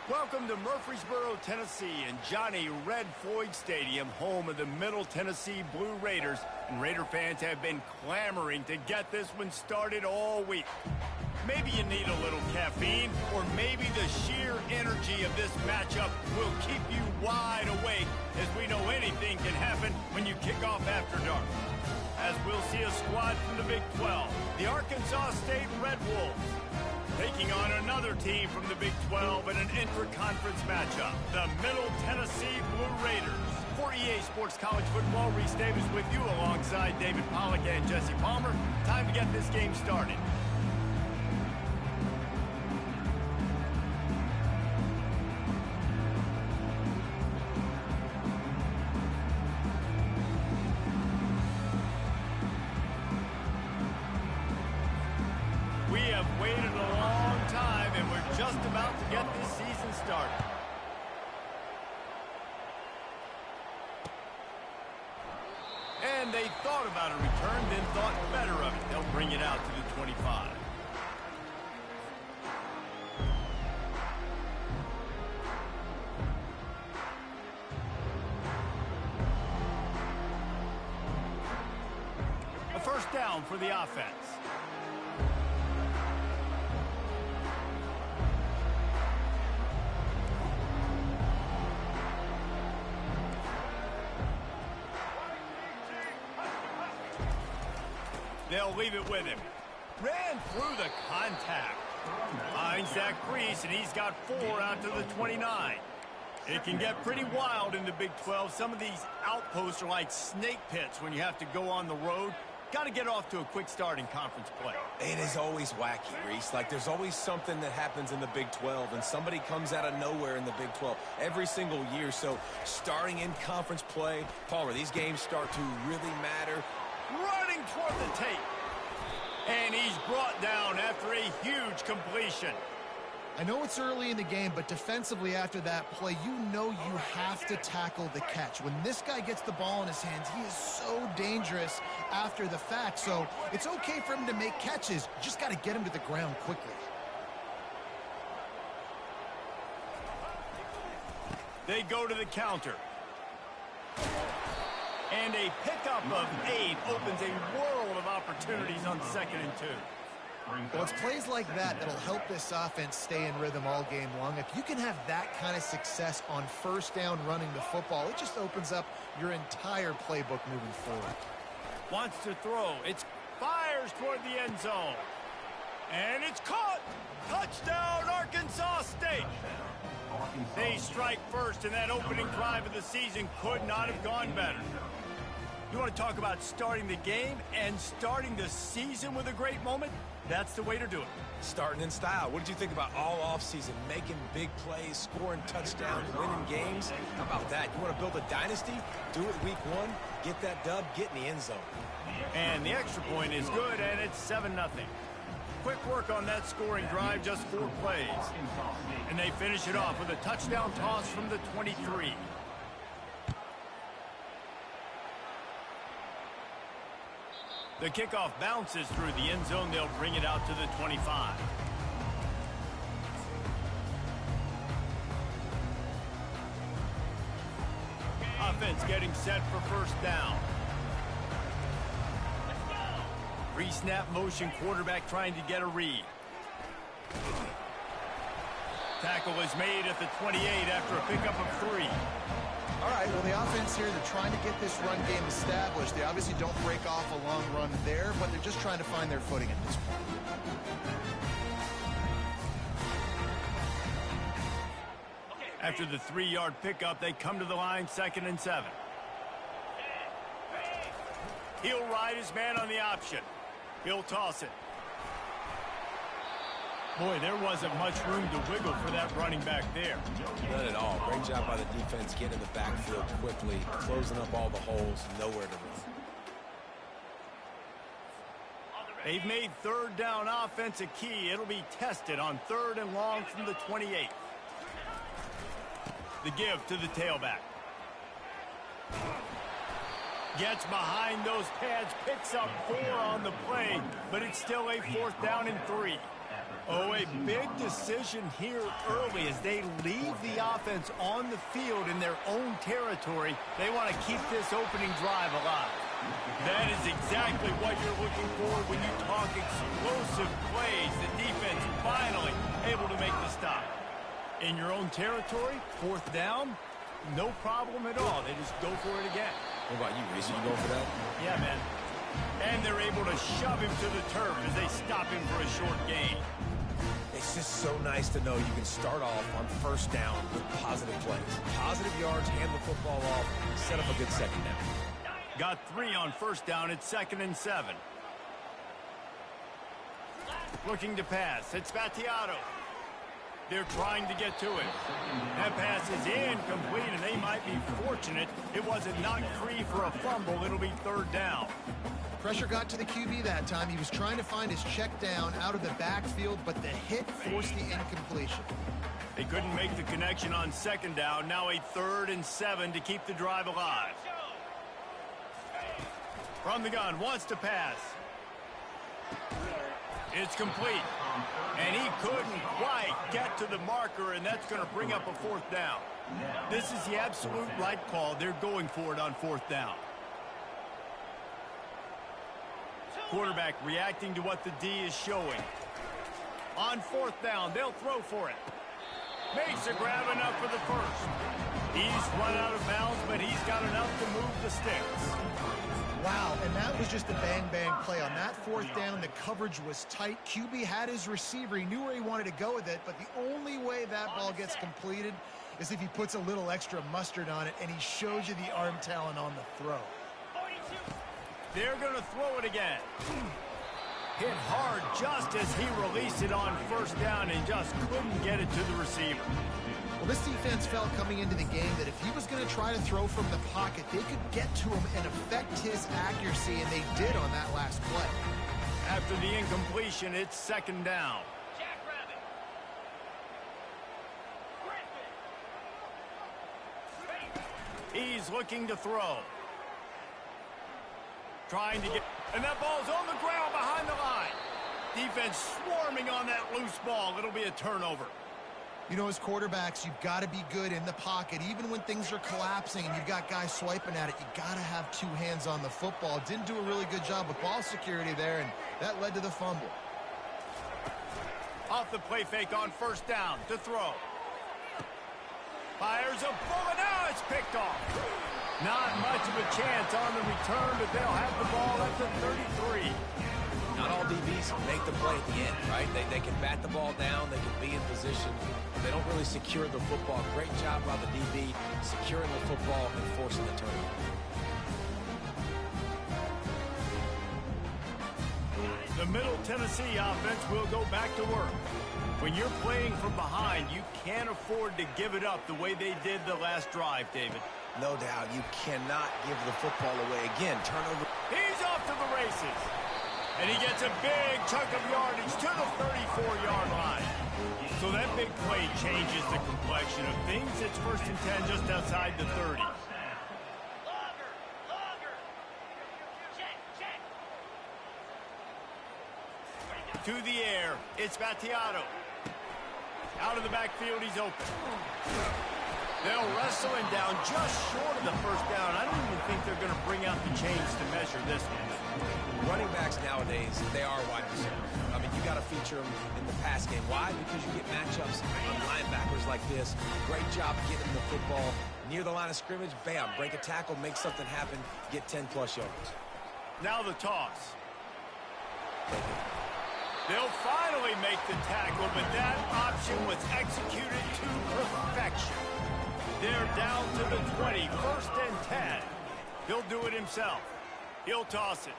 Welcome to Murfreesboro, Tennessee, and Johnny Red Floyd Stadium, home of the Middle Tennessee Blue Raiders. And Raider fans have been clamoring to get this one started all week. Maybe you need a little caffeine, or maybe the sheer energy of this matchup will keep you wide awake, as we know anything can happen when you kick off after dark. As we'll see a squad from the Big 12, the Arkansas State Red Wolves, taking on another team from the Big 12 in an intra-conference matchup, the Middle Tennessee Blue Raiders. For EA Sports College Football, Reese Davis with you alongside David Pollack and Jesse Palmer. Time to get this game started. We have waited a long time, and we're just about to get this season started. And they thought about a return, then thought better of it. They'll bring it out to the 25. A first down for the offense. They'll leave it with him. Ran through the contact. Finds that crease, and he's got 4 out to the 29. It can get pretty wild in the Big 12. Some of these outposts are like snake pits when you have to go on the road. Got to get off to a quick start in conference play. It is always wacky, Reese. Like, there's always something that happens in the Big 12, and somebody comes out of nowhere in the Big 12 every single year. So, starting in conference play, Palmer, these games start to really matter. Running toward the tape. And he's brought down after a huge completion. I know it's early in the game, but defensively after that play, you know you have to tackle the catch. When this guy gets the ball in his hands, he is so dangerous after the fact. So it's okay for him to make catches. You just got to get him to the ground quickly. They go to the counter. And a pickup of 8 opens a world of opportunities on 2nd and 2. Well, it's plays like that that'll help this offense stay in rhythm all game long. If you can have that kind of success on first down running the football, it just opens up your entire playbook moving forward. Wants to throw. It's fires toward the end zone. And it's caught. Touchdown, Arkansas State. They strike first, and that opening drive of the season could not have gone better. You want to talk about starting the game and starting the season with a great moment? That's the way to do it. Starting in style. What did you think about all offseason? Making big plays, scoring touchdowns, winning games? How about that? You want to build a dynasty? Do it week 1. Get that dub. Get in the end zone. And the extra point is good, and it's 7-0. Quick work on that scoring drive, just 4 plays. And they finish it off with a touchdown toss from the 23. The kickoff bounces through the end zone. They'll bring it out to the 25. Offense getting set for first down. Pre-snap motion, quarterback trying to get a read. Tackle is made at the 28 after a pickup of 3. All right, well, the offense here, they're trying to get this run game established. They obviously don't break off a long run there, but they're just trying to find their footing at this point. After the 3-yard pickup, they come to the line, 2nd and 7. He'll ride his man on the option. He'll toss it. Boy, there wasn't much room to wiggle for that running back there. None at all. Great job by the defense getting in the backfield quickly, closing up all the holes, nowhere to run. They've made 3rd down offense a key. It'll be tested on 3rd and long from the 28. The give to the tailback. Gets behind those pads, picks up 4 on the play, but it's still a 4th down and 3. Oh, a big decision here early as they leave the offense on the field in their own territory. They want to keep this opening drive alive. That is exactly what you're looking for when you talk explosive plays. The defense finally able to make the stop. In your own territory, 4th down, no problem at all. They just go for it again. What about you, Reese? You going for that? Yeah, man. And they're able to shove him to the turf as they stop him for a short gain. It's just so nice to know you can start off on 1st down with positive plays. Positive yards, hand the football off, set up a good 2nd down. Got 3 on 1st down. It's 2nd and 7. Looking to pass. It's Battiato. They're trying to get to it. That pass is incomplete, and they might be fortunate it wasn't knocked free for a fumble. It'll be 3rd down. Pressure got to the QB that time. He was trying to find his check down out of the backfield, but the hit forced the incompletion. They couldn't make the connection on 2nd down. Now a 3rd and 7 to keep the drive alive. From the gun, wants to pass. It's complete. And he couldn't quite get to the marker, and that's going to bring up a 4th down. This is the absolute right call. They're going for it on 4th down. Quarterback reacting to what the D is showing. On 4th down, they'll throw for it. Makes a grab enough for the 1st. He's run out of bounds, but he's got enough to move the sticks. Wow, and that was just a bang-bang play. On that 4th down, the coverage was tight. QB had his receiver. He knew where he wanted to go with it, but the only way that ball gets completed is if he puts a little extra mustard on it, and he shows you the arm talent on the throw. They're going to throw it again. Hit hard just as he released it on 1st down and just couldn't get it to the receiver. Well, this defense felt coming into the game that if he was going to try to throw from the pocket, they could get to him and affect his accuracy, and they did on that last play. After the incompletion, it's 2nd down. He's looking to throw. Trying to get, and that ball's on the ground behind the line. Defense swarming on that loose ball. It'll be a turnover. You know, as quarterbacks, you've got to be good in the pocket. Even when things are collapsing and you've got guys swiping at it, you got to have 2 hands on the football. Didn't do a really good job with ball security there, and that led to the fumble. Off the play fake on 1st down to throw. Fires a bullet. Now it's picked off. Not much of a chance on the return, but they'll have the ball at the 33. Not all DBs make the play at the end, right? They can bat the ball down, they can be in position, but they don't really secure the football. Great job by the DB securing the football and forcing the turnover. The Middle Tennessee offense will go back to work. When you're playing from behind, you can't afford to give it up the way they did the last drive, David. No doubt, you cannot give the football away. Again, turnover. He's off to the races. And he gets a big chunk of yardage to the 34-yard line. So that big play changes the complexion of things. It's 1st and 10 just outside the 30. To the air, it's Battiato. Out of the backfield, he's open. They'll wrestle him down just short of the 1st down. I don't even think they're going to bring out the chains to measure this one. Running backs nowadays, they are wide receivers. I mean, you got to feature them in the pass game. Why? Because you get matchups on linebackers like this. Great job getting the football near the line of scrimmage. Bam, break a tackle, make something happen, get 10-plus yards. Now the toss. They'll finally make the tackle, but that option was executed to perfection. They're down to the 20, 1st and 10. He'll do it himself. He'll toss it.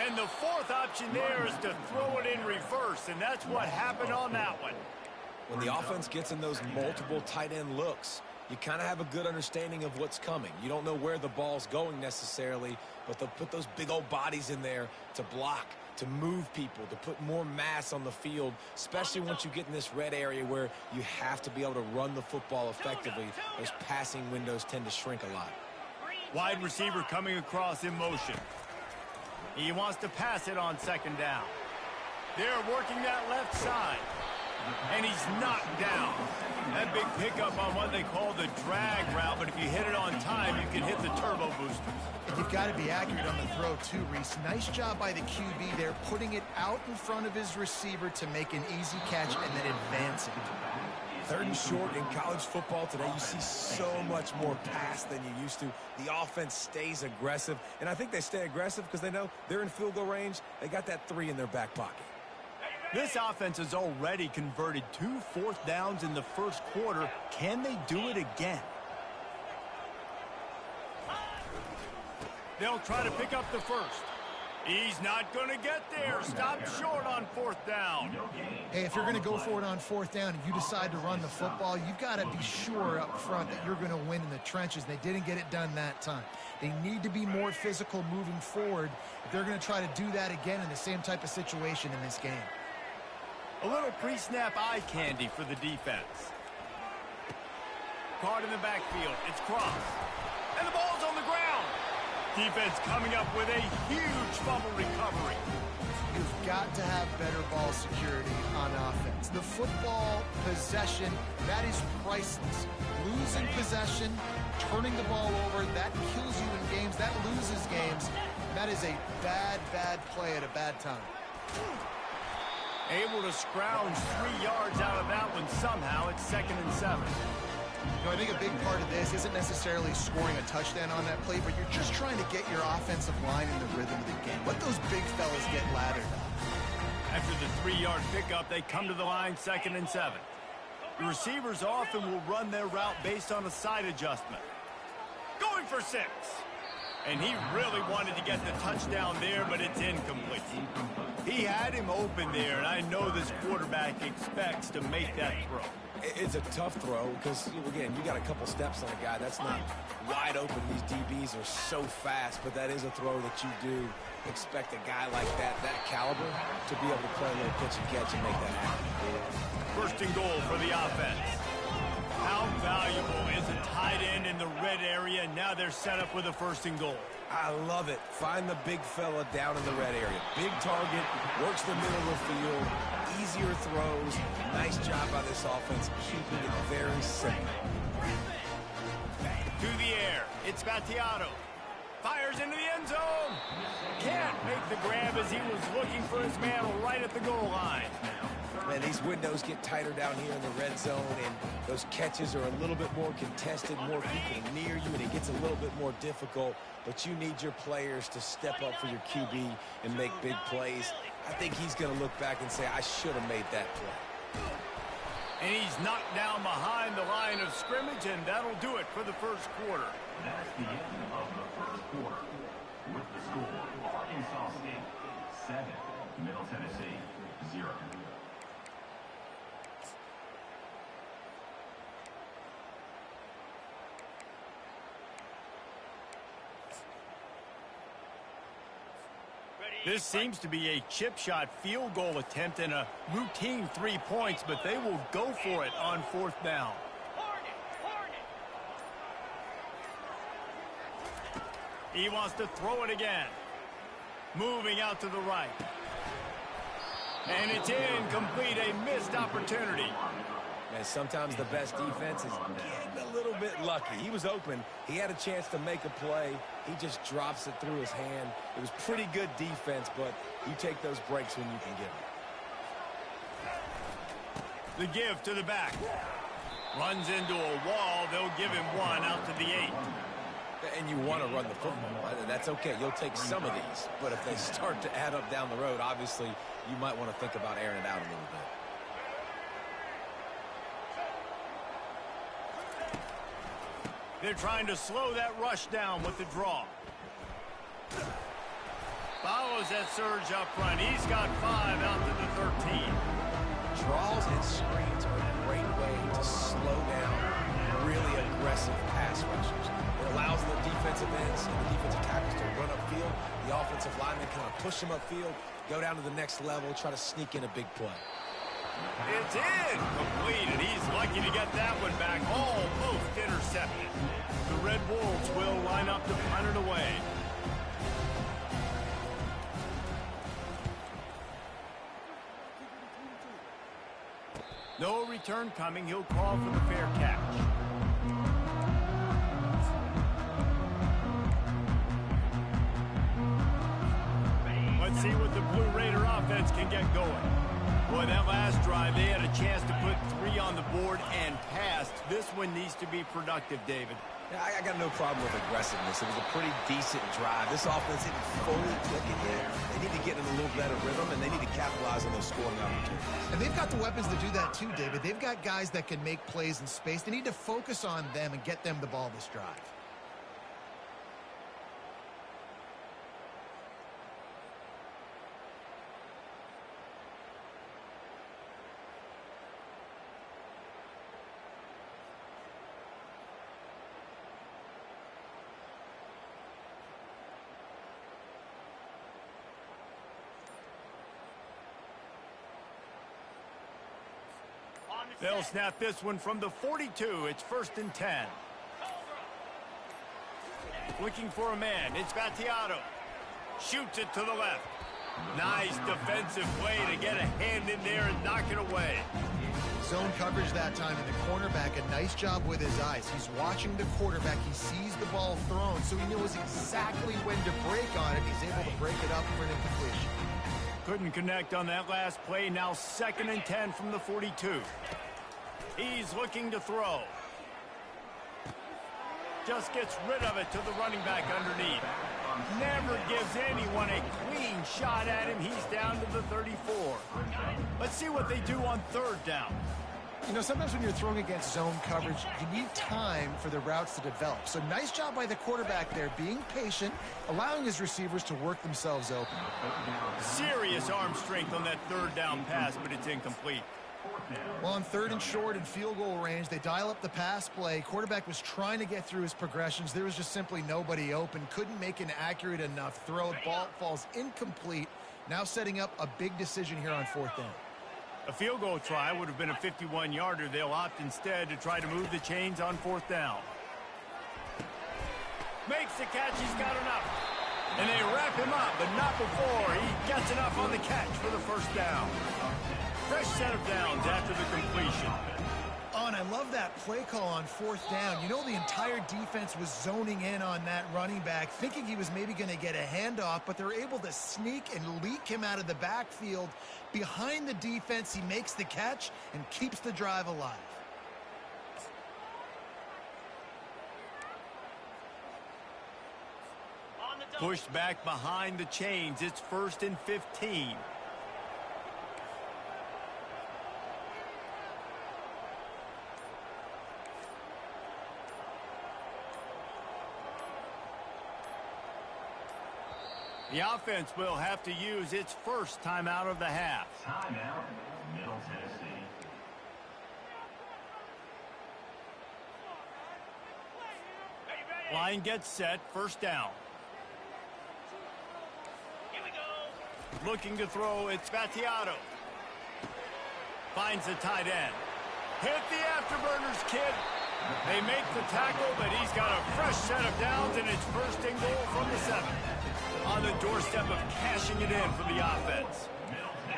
And the 4th option there is to throw it in reverse, and that's what happened on that one. When the offense gets in those multiple tight end looks, you kind of have a good understanding of what's coming. You don't know where the ball's going necessarily, but they'll put those big old bodies in there to block, to move people, to put more mass on the field, especially once you get in this red area where you have to be able to run the football effectively. Those passing windows tend to shrink a lot. Wide receiver coming across in motion. He wants to pass it on second down. They're working that left side. And he's knocked down. That big pickup on what they call the drag route, but if you hit it on time, you can hit the turbo boosters. And you've got to be accurate on the throw, too, Reese. Nice job by the QB there, putting it out in front of his receiver to make an easy catch and then advancing. Third and short in college football today, you see so much more pass than you used to. The offense stays aggressive, and I think they stay aggressive because they know they're in field goal range. They got that 3 in their back pocket. This offense has already converted 2 fourth downs in the first quarter. Can they do it again? They'll try to pick up the first. He's not going to get there. Stop short on fourth down. Hey, if you're going to go for it on fourth down and you decide to run the football, you've got to be sure up front that you're going to win in the trenches. They didn't get it done that time. They need to be more physical moving forward if they're going to try to do that again in the same type of situation in this game. A little pre-snap eye candy for the defense. Caught in the backfield. It's crossed. And the ball's on the ground. Defense coming up with a huge fumble recovery. You've got to have better ball security on offense. The football possession, that is priceless. Losing possession, turning the ball over, that kills you in games. That loses games. That is a bad, bad play at a bad time. Able to scrounge 3 yards out of that one somehow. It's 2nd and 7. You know, I think a big part of this isn't necessarily scoring a touchdown on that play, but you're just trying to get your offensive line in the rhythm of the game. Let those big fellas get lathered up. After the 3-yard pickup, they come to the line 2nd and 7. The receivers often will run their route based on a side adjustment. Going for 6. And he really wanted to get the touchdown there, but it's incomplete. He had him open there, and I know this quarterback expects to make that throw. It's a tough throw because, again, you got a couple steps on a guy. That's not wide open. These DBs are so fast, but that is a throw that you do expect a guy like that caliber, to be able to play a little pitch and catch and make that happen. 1st and goal for the offense. How valuable is a tight end in the red area? Now they're set up with a 1st and goal. I love it. Find the big fella down in the red area. Big target, works the middle of the field, easier throws. Nice job by this offense, keeping it very simple. To the air, it's Ncaa. Fires into the end zone. Can't make the grab as he was looking for his man right at the goal line. Man, these windows get tighter down here in the red zone, and those catches are a little bit more contested, more people near you, and it gets a little bit more difficult. But you need your players to step up for your QB and make big plays. I think he's going to look back and say, I should have made that play. And he's knocked down behind the line of scrimmage, and that'll do it for the first quarter. That's the end of the first quarter. With the score, Arkansas State 7, Middle Tennessee 0. This seems to be a chip shot field goal attempt and a routine 3 points, but they will go for it on 4th down. He wants to throw it again. Moving out to the right. And it's incomplete, a missed opportunity. And sometimes the best defense is getting a little bit lucky. He was open. He had a chance to make a play. He just drops it through his hand. It was pretty good defense, but you take those breaks when you can get them. The give to the back. Runs into a wall. They'll give him 1 out to the 8. And you want to run the football. That's okay. You'll take some of these. But if they start to add up down the road, obviously, you might want to think about airing it out a little bit. They're trying to slow that rush down with the draw. Follows that surge up front. He's got 5 out to the 13. Draws and screens are a great way to slow down really aggressive pass rushers. It allows the defensive ends and the defensive tackles to run upfield. The offensive linemen kind of push them upfield, go down to the next level, try to sneak in a big play. It's incomplete, and he's lucky to get that one back. Almost intercepted. The Red Wolves will line up to punt it away. No return coming. He'll call for the fair catch. Let's see what the Blue Raider offense can get going. Boy, that last drive, they had a chance to put 3 on the board and passed. This one needs to be productive, David. Yeah, I got no problem with aggressiveness. It was a pretty decent drive. This offense isn't fully clicking yet. They need to get in a little better rhythm, and they need to capitalize on those scoring opportunities. And they've got the weapons to do that too, David. They've got guys that can make plays in space. They need to focus on them and get them the ball this drive. They'll snap this one from the 42. It's 1st and 10. Looking for a man. It's Ncaa. Shoots it to the left. Nice defensive play to get a hand in there and knock it away. Zone coverage that time, and the cornerback, a nice job with his eyes. He's watching the quarterback. He sees the ball thrown, so he knows exactly when to break on it. He's able to break it up for an incompletion. Couldn't connect on that last play. Now 2nd and 10 from the 42. He's looking to throw. Just gets rid of it to the running back underneath. Never gives anyone a clean shot at him. He's down to the 34. Let's see what they do on 3rd down. You know, sometimes when you're throwing against zone coverage, you need time for the routes to develop. So nice job by the quarterback there, being patient, allowing his receivers to work themselves open. Serious arm strength on that 3rd down pass, but it's incomplete. Well, on 3rd and short and field goal range, they dial up the pass play. Quarterback was trying to get through his progressions. There was just simply nobody open. Couldn't make an accurate enough throw. Ball falls incomplete. Now setting up a big decision here on 4th down. A field goal try would have been a 51-yarder. They'll opt instead to try to move the chains on 4th down. Makes the catch. He's got enough. And they wrap him up, but not before he gets enough on the catch for the 1st down. Fresh set of downs after the completion. Oh, and I love that play call on 4th down. You know, the entire defense was zoning in on that running back, thinking he was maybe going to get a handoff, but they're able to sneak and leak him out of the backfield. Behind the defense, he makes the catch and keeps the drive alive. Pushed back behind the chains. It's 1st and 15. The offense will have to use its first timeout of the half. Timeout, Middle Tennessee. Line gets set, 1st down. Here we go. Looking to throw, it's Ncaa. Finds the tight end. Hit the afterburners, kid. They make the tackle, but he's got a fresh set of downs, and it's 1st and goal from the 7. On the doorstep of cashing it in for the offense.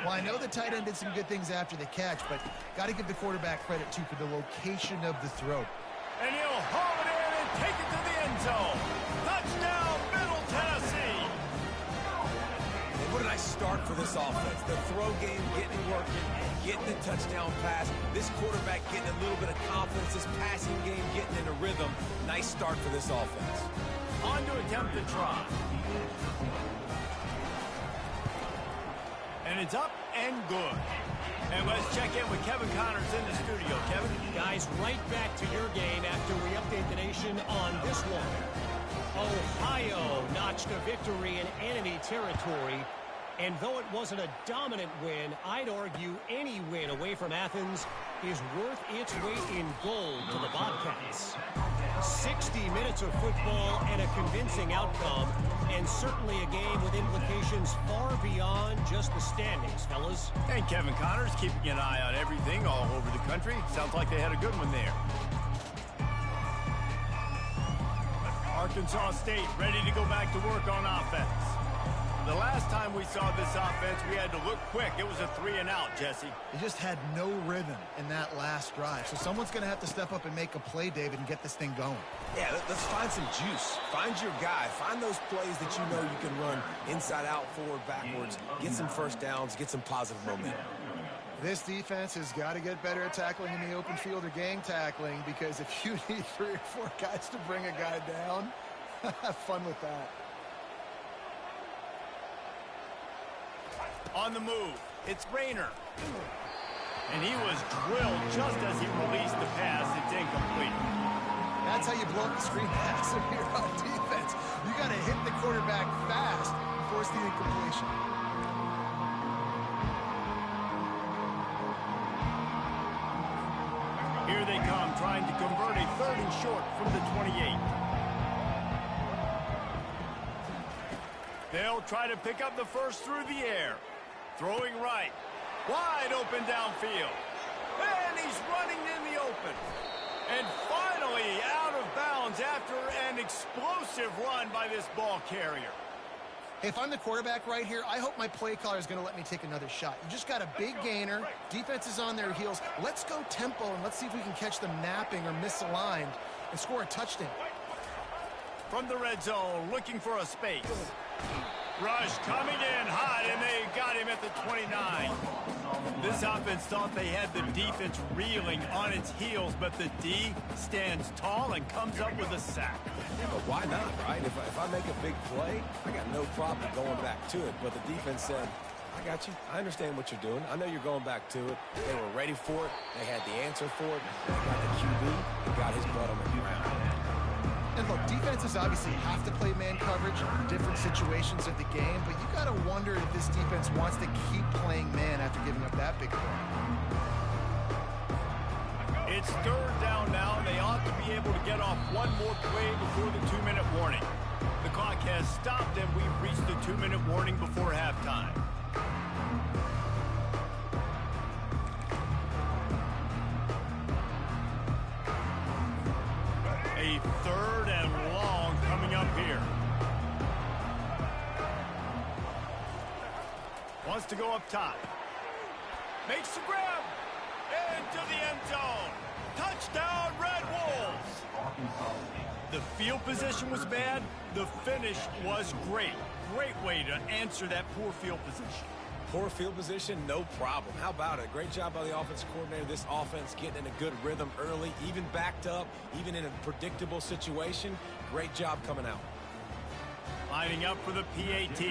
Well, I know the tight end did some good things after the catch, but got to give the quarterback credit, too, for the location of the throw. And he'll haul it in and take it to the end zone. Touchdown, Middle Tennessee. And what a nice start for this offense. The throw game getting working, getting the touchdown pass. This quarterback getting a little bit of confidence. This passing game getting in a rhythm. Nice start for this offense. On to attempt the try. And it's up and good. And let's check in with Kevin Connors in the studio. Kevin? Guys, right back to your game after we update the nation on this one. Ohio notched a victory in enemy territory. And though it wasn't a dominant win, I'd argue any win away from Athens is worth its weight in gold to the Bobcats. 60 minutes of football and a convincing outcome, and certainly a game with implications far beyond just the standings, fellas. And Kevin Connors keeping an eye on everything all over the country. Sounds like they had a good one there. Arkansas State ready to go back to work on offense. The last time we saw this offense, we had to look quick. It was a 3-and-out, Jesse. They just had no rhythm in that last drive. So someone's going to have to step up and make a play, David, and get this thing going. Yeah, let's find some juice. Find your guy. Find those plays that you know you can run inside out, forward, backwards. Get some first downs. Get some positive momentum. This defense has got to get better at tackling in the open field or gang tackling, because if you need 3 or 4 guys to bring a guy down, have fun with that. On the move, it's Rayner. And he was drilled just as he released the pass. It's incomplete. That's how you blow up the screen pass if you're on defense. You got to hit the quarterback fast and force the incompletion. Here they come, trying to convert a 3rd and short from the 28. They'll try to pick up the first through the air. Throwing right. Wide open downfield. And he's running in the open. And finally out of bounds after an explosive run by this ball carrier. If I'm the quarterback right here, I hope my play caller is going to let me take another shot. You just got a big gainer. Defense is on their heels. Let's go tempo, and let's see if we can catch them napping or misaligned and score a touchdown. From the red zone, looking for a space. Rush coming in hot, and they got him at the 29. This offense thought they had the defense reeling on its heels, but the D stands tall and comes up with a sack. Yeah, but why not, right? If I make a big play, I got no problem going back to it. But the defense said, I got you. I understand what you're doing. I know you're going back to it. They were ready for it. They had the answer for it. They got the QB and got his butt on the ground. And look, defenses obviously have to play man coverage in different situations of the game, but you got to wonder if this defense wants to keep playing man after giving up that big play. It's 3rd down now, and they ought to be able to get off one more play before the 2-minute warning. The clock has stopped, and we've reached the 2-minute warning before halftime. A 3rd and long coming up here. Wants to go up top. Makes the grab. Into the end zone. Touchdown, Red Wolves. The field position was bad. The finish was great. Great way to answer that poor field position. Poor field position, no problem. How about it? Great job by the offensive coordinator. This offense getting in a good rhythm early, even backed up, even in a predictable situation. Great job coming out. Lining up for the PAT.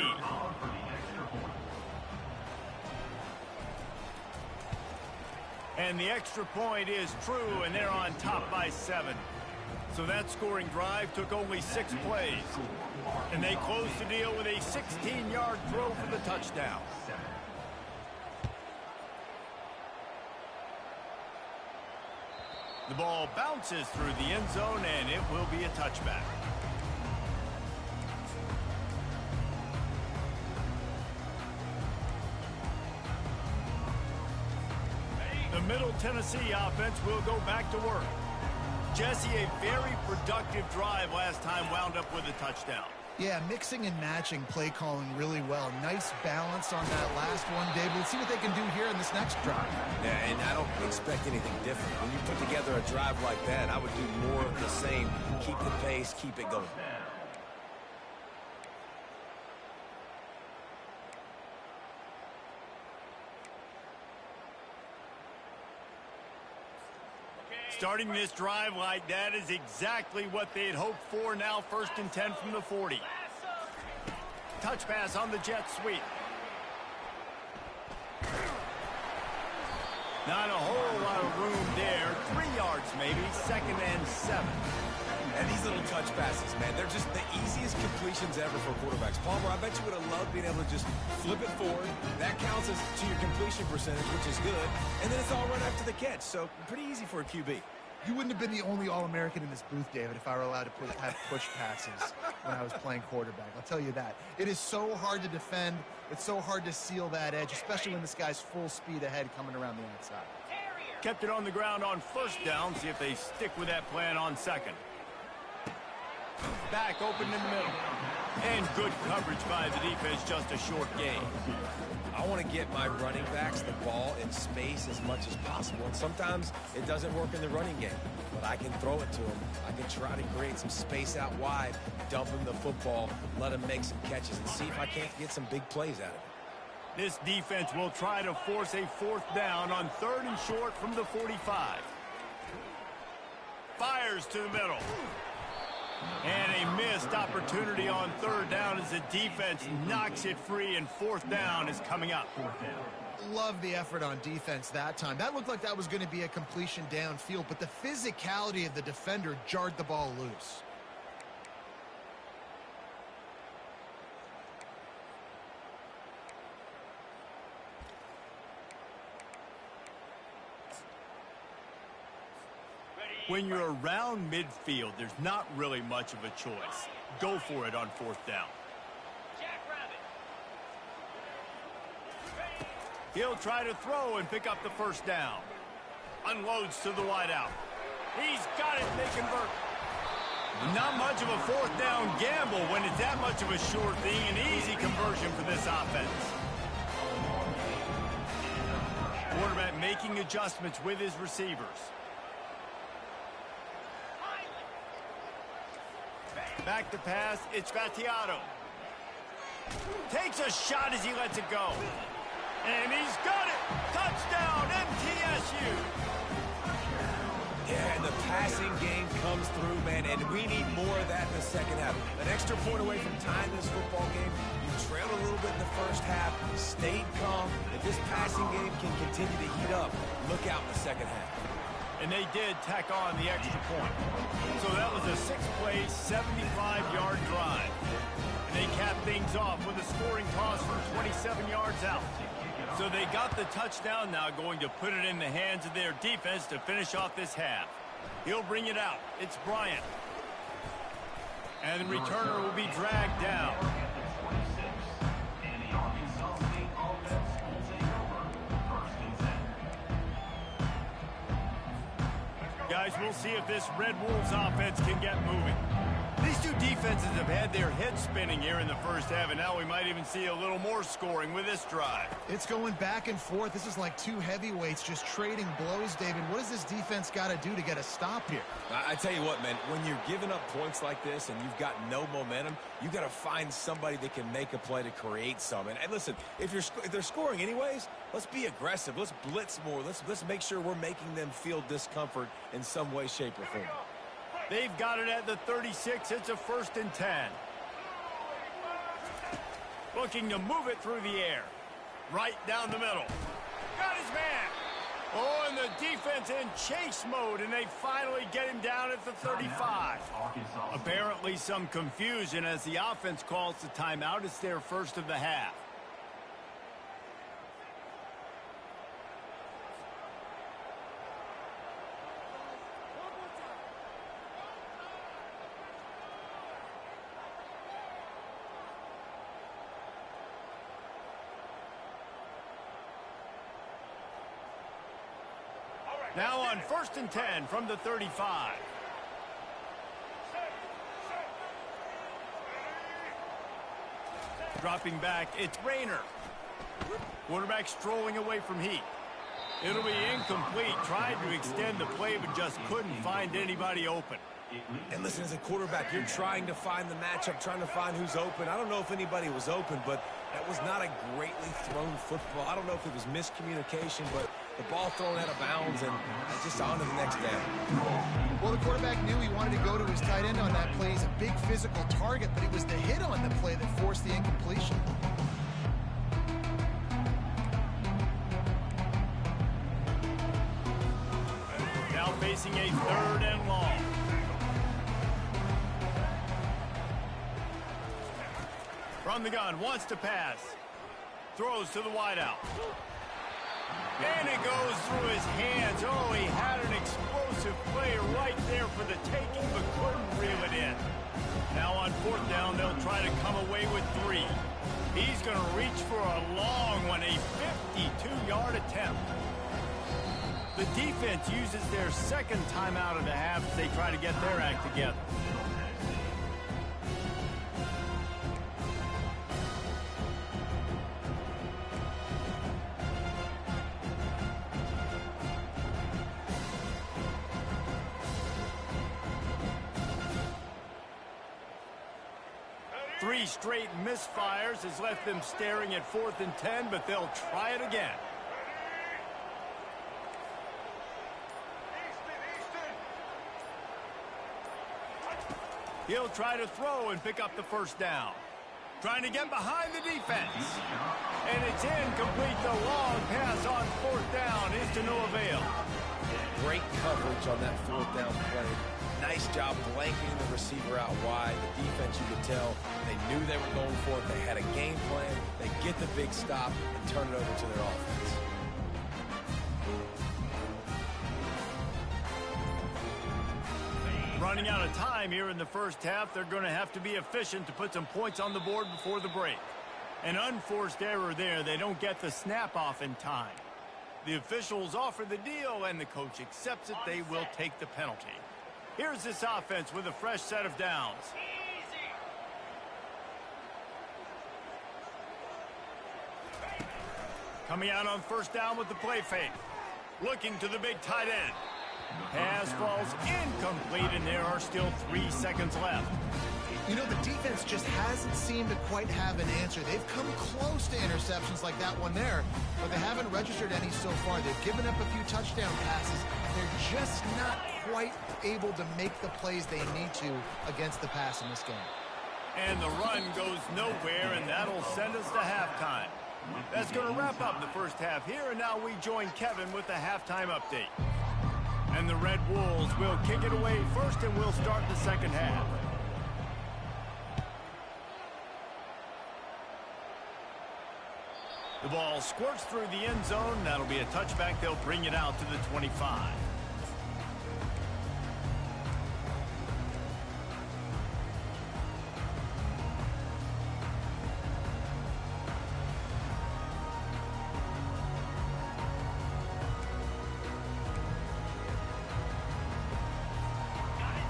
And the extra point is true, and they're on top by 7. So that scoring drive took only 6 plays. And they closed the deal with a 16-yard throw for the touchdown. The ball bounces through the end zone, and it will be a touchback. The Middle Tennessee offense will go back to work. Jesse, a very productive drive last time wound up with a touchdown. Yeah, mixing and matching play calling really well. Nice balance on that last one, David. Let's see what they can do here in this next drive. Yeah, and I don't expect anything different. When you put together a drive like that, I would do more of the same. Keep the pace, keep it going. Starting this drive like that is exactly what they had hoped for. Now 1st and 10 from the 40. Touch pass on the jet sweep. Not a whole lot of room there. 3 yards maybe. 2nd and 7. And these little touch passes, man, they're just the easiest completions ever for quarterbacks. Palmer, I bet you would have loved being able to just flip it forward. That counts to your completion percentage, which is good. And then it's all run after the catch, so pretty easy for a QB. You wouldn't have been the only All-American in this booth, David, if I were allowed to have push passes when I was playing quarterback. I'll tell you that. It is so hard to defend. It's so hard to seal that edge, especially when this guy's full speed ahead coming around the outside. Kept it on the ground on first down. See if they stick with that plan on second. Back open in the middle. And good coverage by the defense, just a short gain. I want to get my running backs the ball in space as much as possible. And sometimes it doesn't work in the running game, but I can throw it to them. I can try to create some space out wide, dump him the football, let him make some catches, and see if I can't get some big plays out of it. This defense will try to force a fourth down on 3rd and short from the 45. Fires to the middle. And a missed opportunity on 3rd down as the defense knocks it free, and 4th down is coming up. Love the effort on defense that time. That looked like that was going to be a completion downfield, but the physicality of the defender jarred the ball loose. When you're around midfield, there's not really much of a choice. Go for it on 4th down. He'll try to throw and pick up the 1st down. Unloads to the wideout. He's got it. They convert. Not much of a 4th down gamble when it's that much of a sure thing. An easy conversion for this offense. Quarterback making adjustments with his receivers. Back to pass, it's Vattiato. Takes a shot as he lets it go. And he's got it! Touchdown, MTSU! Yeah, and the passing game comes through, man, and we need more of that in the second half. An extra point away from tying this football game. You trailed a little bit in the first half, stayed calm. If this passing game can continue to heat up, look out in the second half. And they did tack on the extra point. So that was a 6-play, 75-yard drive. And they capped things off with a scoring toss from 27 yards out. So they got the touchdown, now going to put it in the hands of their defense to finish off this half. He'll bring it out. It's Bryant. And the returner will be dragged down. Guys, we'll see if this Red Wolves offense can get moving. These two defenses have had their heads spinning here in the first half, and now we might even see a little more scoring with this drive. It's going back and forth. This is like two heavyweights just trading blows, David. What does this defense got to do to get a stop here? I tell you what, man, when you're giving up points like this and you've got no momentum, you got to find somebody that can make a play to create some. And listen, if they're scoring anyways, let's be aggressive. Let's blitz more. Let's make sure we're making them feel discomfort in some way, shape, or form. They've got it at the 36. It's a 1st and 10. Looking to move it through the air. Right down the middle. Got his man. Oh, and the defense in chase mode, and they finally get him down at the 35. Apparently some confusion as the offense calls the timeout. It's their first of the half. Now on 1st and 10 from the 35. Dropping back, it's Rayner. Quarterback strolling away from Heat. It'll be incomplete. Tried to extend the play, but just couldn't find anybody open. And listen, as a quarterback, you're trying to find the matchup, trying to find who's open. I don't know if anybody was open, but that was not a greatly thrown football. I don't know if it was miscommunication, but the ball thrown out of bounds and just on to the next down. Well, the quarterback knew he wanted to go to his tight end on that play. He's a big physical target, but it was the hit on the play that forced the incompletion. Now facing a 3rd and long. From the gun, wants to pass. Throws to the wideout. And it goes through his hands. Oh, he had an explosive play right there for the taking, but couldn't reel it in. Now on fourth down, they'll try to come away with 3. He's going to reach for a long one, a 52-yard attempt. The defense uses their second timeout of the half as they try to get their act together. Three straight misfires has left them staring at 4th and 10, but they'll try it again. He'll try to throw and pick up the first down. Trying to get behind the defense. And it's incomplete. The long pass on 4th down is to no avail. Great coverage on that 4th down play. Nice job blanketing the receiver out wide. The defense, you could tell, they knew they were going for it. They had a game plan. They get the big stop and turn it over to their offense. Running out of time here in the first half, they're going to have to be efficient to put some points on the board before the break. An unforced error there. They don't get the snap off in time. The officials offer the deal, and the coach accepts it. They will take the penalty. Here's this offense with a fresh set of downs. Coming out on first down with the play fake. Looking to the big tight end. Pass falls incomplete, and there are still 3 seconds left. You know, the defense just hasn't seemed to quite have an answer. They've come close to interceptions like that one there, but they haven't registered any so far. They've given up a few touchdown passes. They're just not quite able to make the plays they need to against the pass in this game. And the run goes nowhere, and that'll send us to halftime. That's going to wrap up the first half here, and now we join Kevin with the halftime update. And the Red Wolves will kick it away first, and we'll start the second half. The ball squirts through the end zone. That'll be a touchback. They'll bring it out to the 25.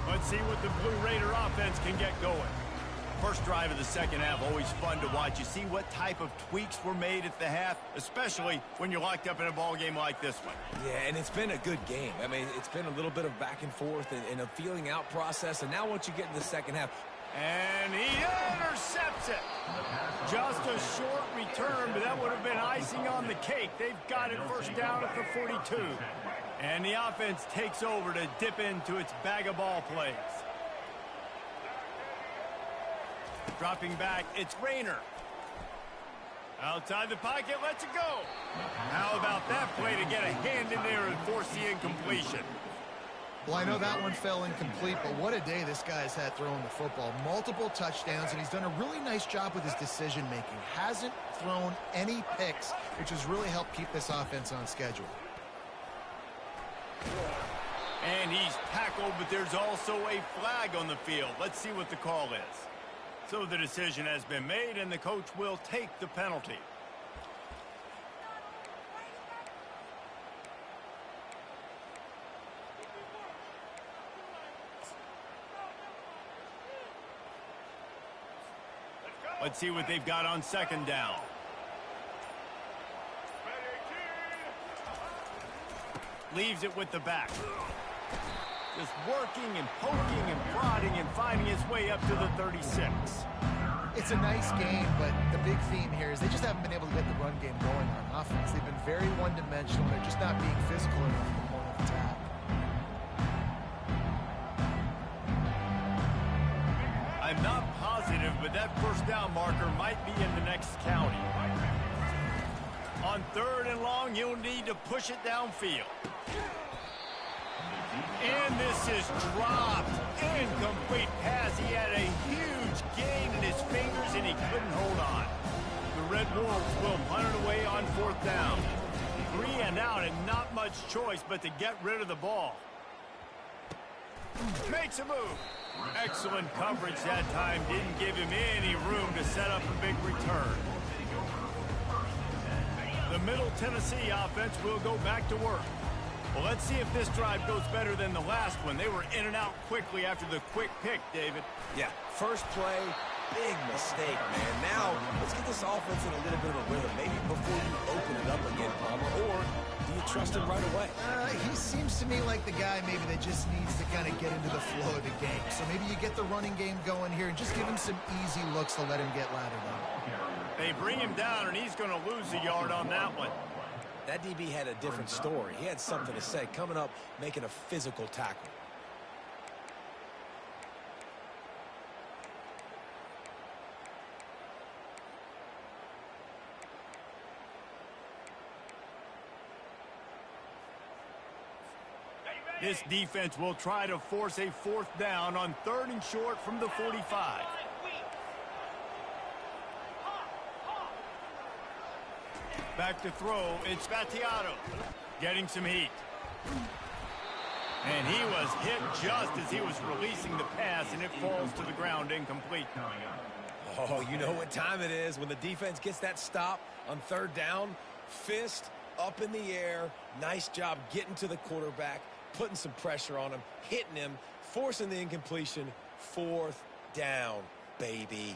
Let's see what the Blue Raider offense can get going. First drive of the second half, always fun to watch. You see what type of tweaks were made at the half, especially when you're locked up in a ball game like this one. Yeah, and it's been a good game. I mean, it's been a little bit of back and forth and a feeling out process. And now once you get in the second half. And he intercepts it. Just a short return, but that would have been icing on the cake. They've got it first down at the 42. And the offense takes over to dip into its bag of ball plays. Dropping back, it's Rayner. Outside the pocket, lets it go. How about that play to get a hand in there and force the incompletion? Well, I know that one fell incomplete, but what a day this guy's had throwing the football. Multiple touchdowns, and he's done a really nice job with his decision-making. Hasn't thrown any picks, which has really helped keep this offense on schedule. And he's tackled, but there's also a flag on the field. Let's see what the call is. So the decision has been made, and the coach will take the penalty. Let's see what they've got on second down. Leaves it with the back. Just working and poking and prodding and finding his way up to the 36. It's a nice game, but the big theme here is they just haven't been able to get the run game going on offense. They've been very one-dimensional. They're just not being physical enough at the point of attack. I'm not positive, but that first down marker might be in the next county. On third and long, you'll need to push it downfield. And this is dropped. Incomplete pass. He had a huge gain in his fingers, and he couldn't hold on. The Red Wolves will punt it away on fourth down. 3 and out and not much choice but to get rid of the ball. Makes a move. Excellent coverage that time. Didn't give him any room to set up a big return. The Middle Tennessee offense will go back to work. Well, let's see if this drive goes better than the last one. They were in and out quickly after the quick pick, David. Yeah, first play, big mistake, man. Now, let's get this offense in a little bit of a rhythm. Maybe before you open it up again, Palmer, or do you trust him right away? He seems to me like the guy maybe that just needs to kind of get into the flow of the game. So maybe you get the running game going here and just give him some easy looks to let him get lathered up. They bring him down, and he's going to lose a yard on that one. That DB had a different story. He had something to say, coming up, making a physical tackle. This defense will try to force a 4th down on 3rd and short from the 45. Back to throw, it's Battiato getting some heat. And he was hit just as he was releasing the pass, and it falls to the ground incomplete. Oh, you know what time it is when the defense gets that stop on 3rd down. Fist up in the air. Nice job getting to the quarterback, putting some pressure on him, hitting him, forcing the incompletion. 4th down, baby.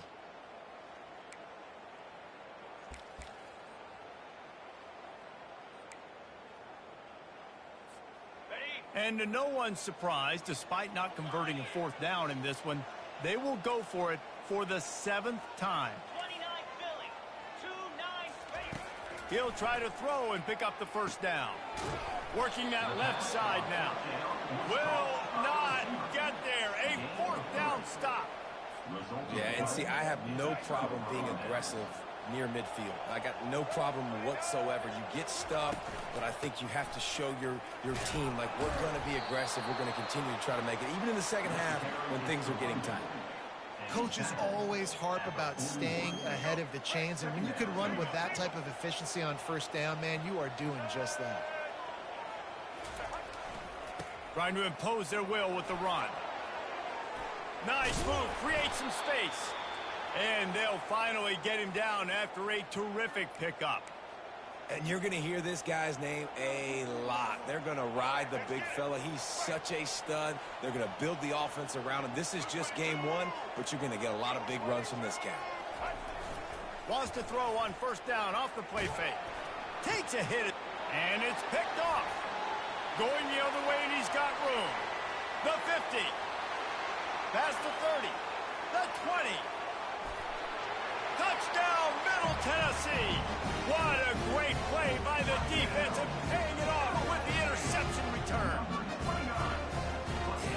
And to no one's surprise, despite not converting a 4th down in this one, they will go for it for the 7th time. He'll try to throw and pick up the 1st down. Working that left side now. Will not get there. A 4th down stop. Yeah, and see, I have no problem being aggressive near midfield. I got no problem whatsoever. You get stuffed, but I think you have to show your team, like, we're going to be aggressive. We're going to continue to try to make it, even in the second half when things are getting tight. Coaches always harp about staying ahead of the chains, and when you can run with that type of efficiency on 1st down, man, you are doing just that. Trying to impose their will with the run. Nice move, create some space. And they'll finally get him down after a terrific pickup. And you're going to hear this guy's name a lot. They're going to ride the big fella. He's such a stud. They're going to build the offense around him. This is just game 1, but you're going to get a lot of big runs from this guy. Wants to throw on 1st down off the play fake. Takes a hit, and it's picked off. Going the other way, and he's got room. The 50. Past the 30. The 20. Touchdown, Middle Tennessee. What a great play by the defense and paying it off with the interception return.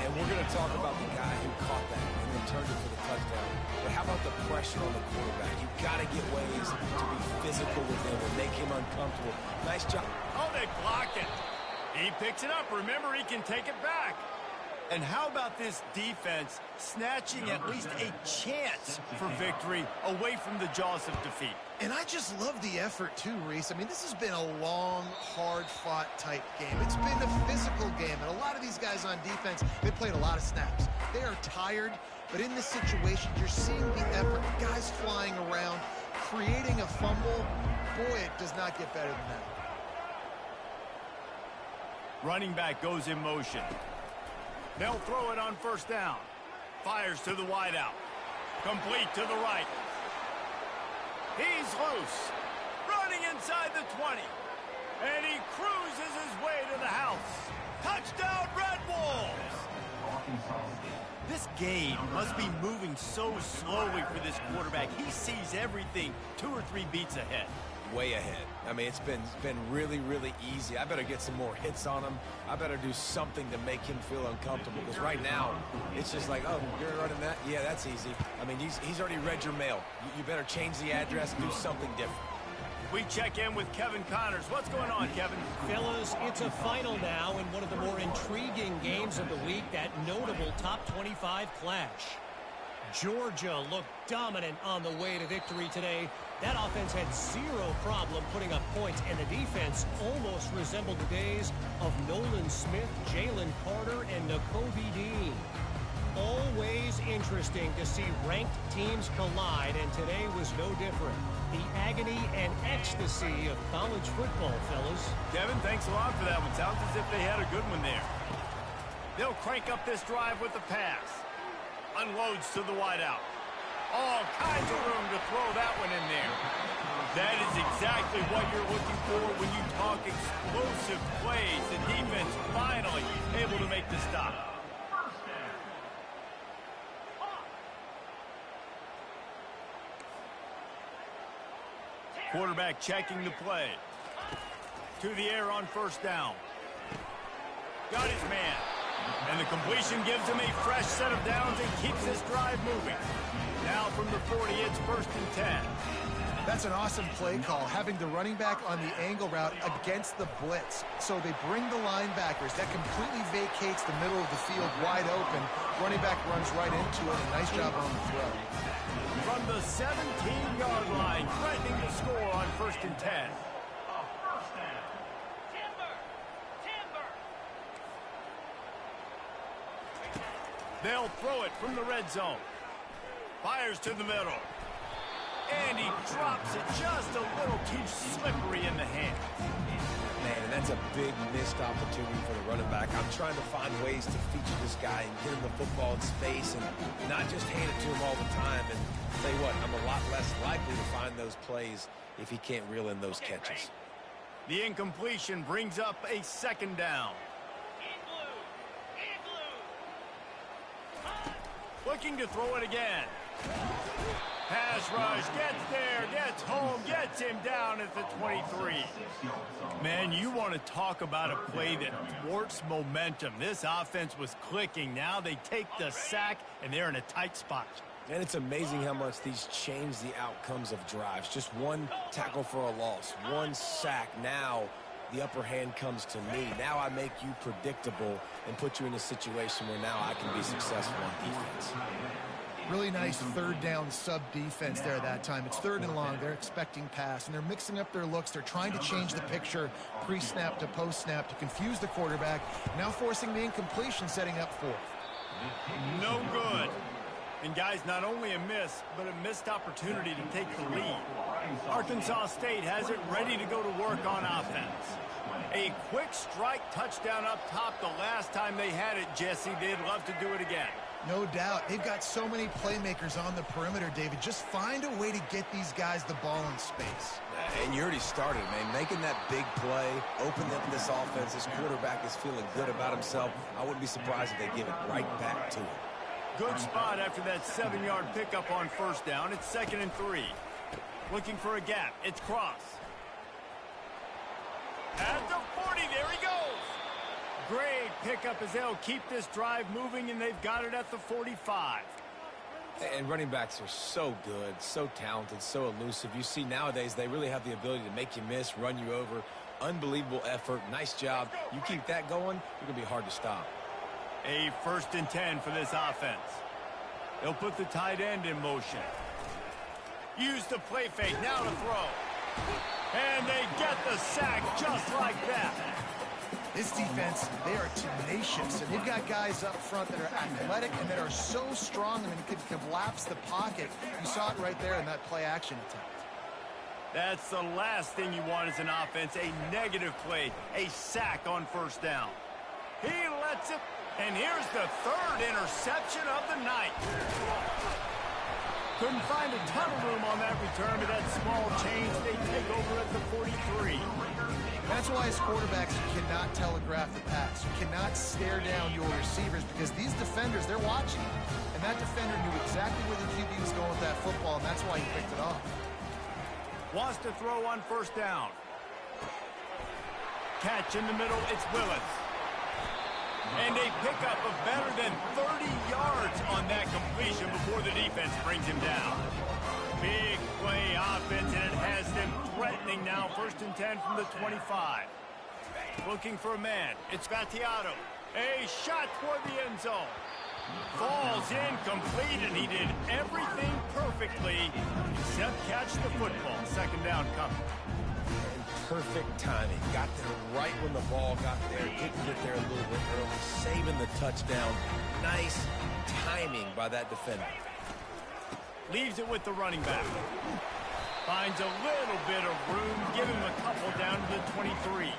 And we're going to talk about the guy who caught that and returned it for the touchdown. But how about the pressure on the quarterback? You've got to get ways to be physical with him and make him uncomfortable. Nice job. Oh, they block it. He picks it up. Remember, he can take it back. And how about this defense snatching at least a chance for victory away from the jaws of defeat? And I just love the effort too, Reese. I mean, this has been a long, hard-fought type game. It's been a physical game, and a lot of these guys on defense, they played a lot of snaps. They are tired, but in this situation, you're seeing the effort. Guys flying around, creating a fumble. Boy, it does not get better than that. Running back goes in motion. They'll throw it on 1st down. Fires to the wideout. Complete to the right. He's loose. Running inside the 20. And he cruises his way to the house. Touchdown, Red Wolves! This game must be moving so slowly for this quarterback. He sees everything 2 or 3 beats ahead. Way ahead. I mean, it's been really, really easy. I better get some more hits on him. I better do something to make him feel uncomfortable, because right now, it's just like, oh, you're running that? Yeah, that's easy. I mean, he's already read your mail. You better change the address and do something different. We check in with Kevin Connors. What's going on, Kevin? Fellas, it's a final now in one of the more intriguing games of the week, that notable top 25 clash. Georgia looked dominant on the way to victory today. That offense had zero problem putting up points, and the defense almost resembled the days of Nolan Smith, Jalen Carter, and Nakobe Dean. Always interesting to see ranked teams collide, and today was no different. The agony and ecstasy of college football, fellas. Kevin, thanks a lot for that one. Sounds as if they had a good one there. They'll crank up this drive with the pass. Unloads to the wideout. All kinds of room to throw that one in there. That is exactly what you're looking for when you talk explosive plays. The defense finally able to make the stop. Quarterback checking the play. To the air on first down. Got his man. And the completion gives him a fresh set of downs and keeps this drive moving. Now from the 40, it's 1st and 10. That's an awesome play call, having the running back on the angle route against the blitz. So they bring the linebackers. That completely vacates the middle of the field wide open. Running back runs right into it. A nice job on the throw. From the 17-yard line, threatening to score on 1st and 10. They'll throw it from the red zone. Fires to the middle. And he drops it just a little too slippery in the hand. Man, and that's a big missed opportunity for the running back. I'm trying to find ways to feature this guy and get him the football in space and not just hand it to him all the time. And tell you what, I'm a lot less likely to find those plays if he can't reel in those catches. The incompletion brings up a 2nd down. Looking to throw it again. Pass rush, gets there, gets home, gets him down at the 23. Man, you want to talk about a play that thwarts momentum. This offense was clicking. Now they take the sack, and they're in a tight spot. And it's amazing how much these change the outcomes of drives. Just one tackle for a loss, one sack. Now the upper hand comes to me. Now I make you predictable and put you in a situation where now I can be successful on defense. Really nice 3rd down sub defense there that time. It's 3rd and long. They're expecting pass, and they're mixing up their looks. They're trying to change the picture pre-snap to post-snap to confuse the quarterback. Now forcing the incompletion, setting up 4th. No good. And guys, not only a miss, but a missed opportunity to take the lead. Arkansas State has it ready to go to work on offense. A quick strike touchdown up top the last time they had it, Jesse. They'd love to do it again. No doubt. They've got so many playmakers on the perimeter, David. Just find a way to get these guys the ball in space. And you already started, man. Making that big play, opening up this offense. This quarterback is feeling good about himself. I wouldn't be surprised if they give it right back to him. Good spot after that 7-yard pickup on 1st down. It's 2nd and 3. Looking for a gap. It's Cross. At the 40, there he goes. Great pickup as they'll keep this drive moving, and they've got it at the 45. And running backs are so good, so talented, so elusive. You see nowadays they really have the ability to make you miss, run you over. Unbelievable effort. Nice job. You keep that going, you're going to be hard to stop. A 1st and 10 for this offense. They'll put the tight end in motion. Use the play fake. Now to throw. And they get the sack just like that. This defense, they are tenacious, and they've got guys up front that are athletic and that are so strong and can collapse the pocket. You saw it right there in that play-action attempt. That's the last thing you want as an offense, a negative play, a sack on 1st down. He lets it, and here's the 3rd interception of the night. Couldn't find a ton of room on that return, but that small change, they take over at the 43. That's why as quarterbacks, you cannot telegraph the pass. You cannot stare down your receivers because these defenders, they're watching. And that defender knew exactly where the QB was going with that football, and that's why he picked it off. Wants to throw on 1st down. Catch in the middle, it's Willis. And a pickup of better than 30 yards on that completion before the defense brings him down. Big play offense, and it has them threatening now. 1st and 10 from the 25. Looking for a man. It's Vattiato. A shot toward the end zone. Falls incomplete, and he did everything perfectly except catch the football. Second down coming. And perfect timing. Got there right when the ball got there. Didn't get there a little bit early. Saving the touchdown. Nice timing by that defender. Leaves it with the running back. Finds a little bit of room. Give him a couple down to the 23.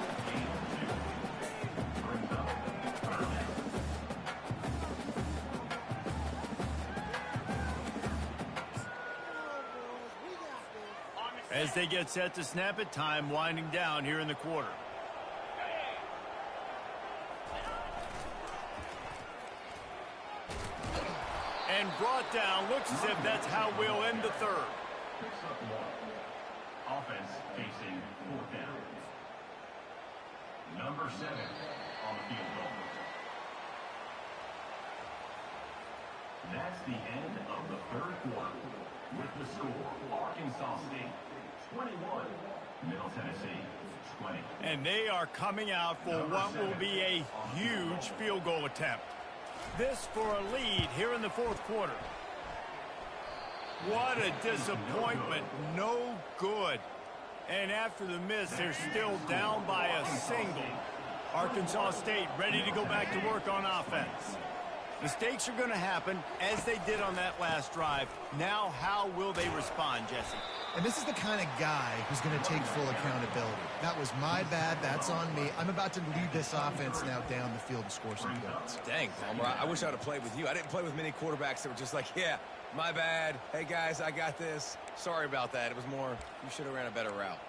As they get set to snap it, time winding down here in the quarter. And brought down. Looks as if that's how we'll end the third. Picks up one. Offense facing fourth down. Number 7 on the field goal. That's the end of the third quarter. With the score, Arkansas State 21, Middle Tennessee 20. And they are coming out for what will be a huge field goal attempt. This for a lead here in the fourth quarter. What a disappointment. No good. And after the miss, they're still down by a single. Arkansas State ready to go back to work on offense. Mistakes are going to happen, as they did on that last drive. Now, how will they respond, Jesse? And this is the kind of guy who's going to take full accountability. That was my bad. That's on me. I'm about to lead this offense now down the field and score some points. Dang, Palmer, I wish I would have played with you. I didn't play with many quarterbacks that were just like, yeah, my bad. Hey, guys, I got this. Sorry about that. It was more, you should have ran a better route.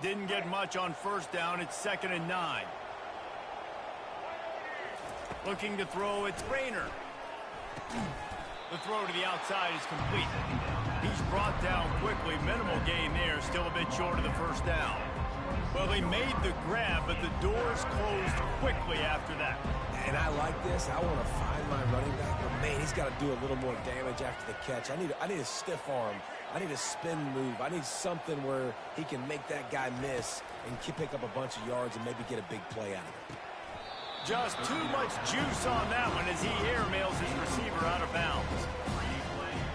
Didn't get much on first down. It's 2nd and 9. Looking to throw, it's Rayner. The throw to the outside is complete. He's brought down quickly. Minimal gain there. Still a bit short of the first down. Well, they made the grab, but the doors closed quickly after that. And I like this. I want to find my running back, but man, he's got to do a little more damage after the catch. I need a stiff arm. I need a spin move. I need something where he can make that guy miss and pick up a bunch of yards and maybe get a big play out of it. Just too much juice on that one as he airmails his receiver out of bounds.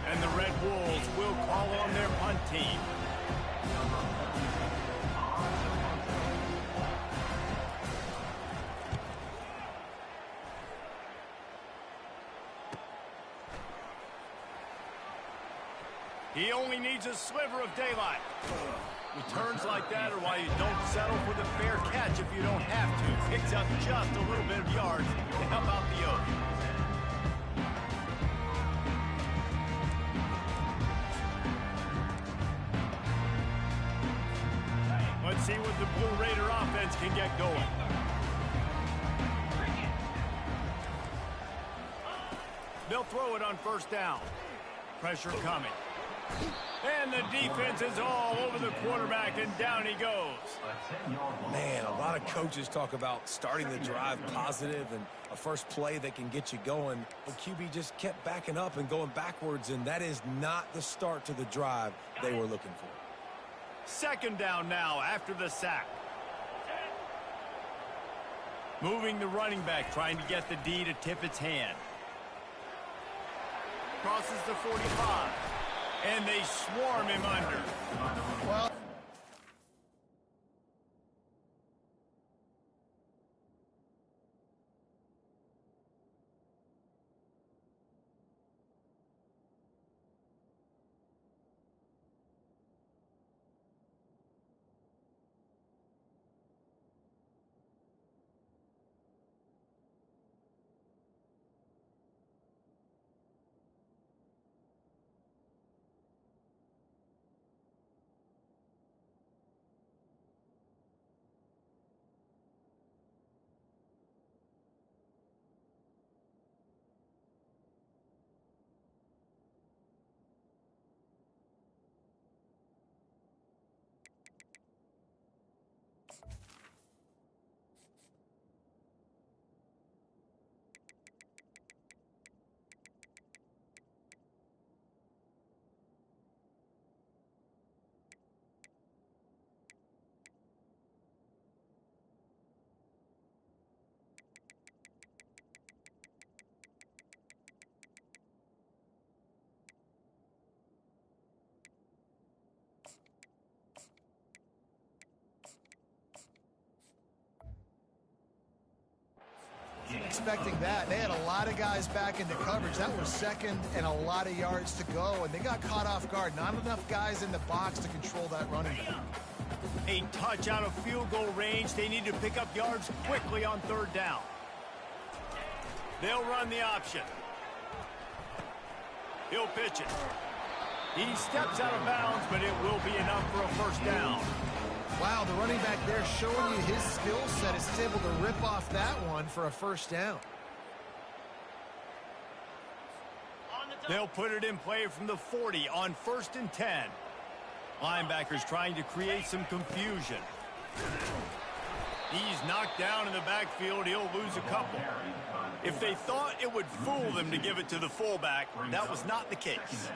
And the Red Wolves will call on their punt team. He only needs a sliver of daylight. Returns like that are why you don't settle for the fair catch if you don't have to. Picks up just a little bit of yards to help out the Oak. Let's see what the Blue Raider offense can get going. They'll throw it on first down. Pressure coming. And the defense is all over the quarterback, and down he goes. Man, a lot of coaches talk about starting the drive positive and a first play that can get you going. But QB just kept backing up and going backwards, and that is not the start to the drive they were looking for. 2nd down now after the sack. Moving the running back, trying to get the D to tip its hand. Crosses the 45. And they swarm him under. Well, expecting that. They had a lot of guys back into coverage. That was second and a lot of yards to go, and they got caught off guard. Not enough guys in the box to control that running back. A touch out of field goal range. They need to pick up yards quickly on third down. They'll run the option. He'll pitch it. He steps out of bounds, but it will be enough for a first down. Wow, the running back there showing you his skill set is able to rip off that one for a first down. They'll put it in play from the 40 on 1st and 10. Linebackers trying to create some confusion. He's knocked down in the backfield. He'll lose a couple. If they thought it would fool them to give it to the fullback, that was not the case.